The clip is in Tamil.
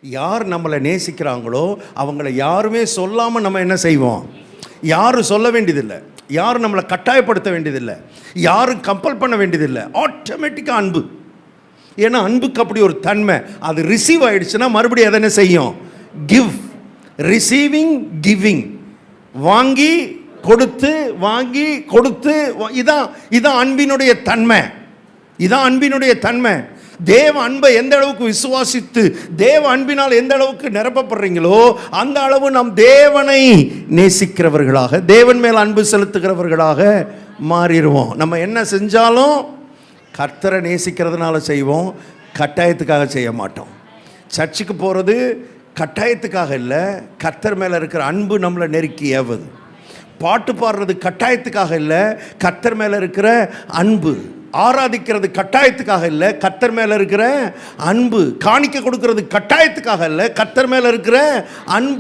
யார் நம்மளை நேசிக்கிறாங்களோ அவங்கள யாருமே சொல்லாமல் நம்ம என்ன செய்வோம்? யாரும் சொல்ல வேண்டியதில்லை, யாரும் நம்மளை கட்டாயப்படுத்த வேண்டியதில்லை, யாரும் கம்பல் பண்ண வேண்டியதில்லை. ஆட்டோமேட்டிக்காக அன்பு. ஏன்னா அன்புக்கு அப்படி ஒரு தன்மை. அது ரிசீவ் ஆகிடுச்சுன்னா மறுபடியும் எதை என்ன செய்யும்? கிவ். Receiving, giving. வாங்கி கொடுத்து, வாங்கி கொடுத்து. இதான் அன்பினுடைய தன்மை. இதான் அன்பினுடைய தன்மை. தேவ அன்பை எந்த அளவுக்கு விசுவாசித்து தேவ அன்பினால் எந்த அளவுக்கு நிரப்பப்படுறீங்களோ அந்த அளவு நாம் தேவனை நேசிக்கிறவர்களாக, தேவன் மேல் அன்பு செலுத்துகிறவர்களாக மாறிடுவோம். நம்ம என்ன செஞ்சாலும் கர்த்தரை நேசிக்கிறதுனால செய்வோம், கட்டாயத்துக்காக செய்ய மாட்டோம். சர்ச்சுக்கு போகிறது கட்டாயத்துக்காக இல்லை, கர்த்தர் மேலே இருக்கிற அன்பு நம்மளை நெருக்கி ஏவுது. பாட்டு பாடுறது கட்டாயத்துக்காக இல்லை, கர்த்தர் மேலே இருக்கிற அன்பு. ஆராதிக்கிறது கட்டாயத்துக்காக இல்லை, கர்த்தர் மேலே இருக்கிற அன்பு. காணிக்கை கொடுக்கறது கட்டாயத்துக்காக இல்லை, கர்த்தர் மேலே இருக்கிற அன்பு.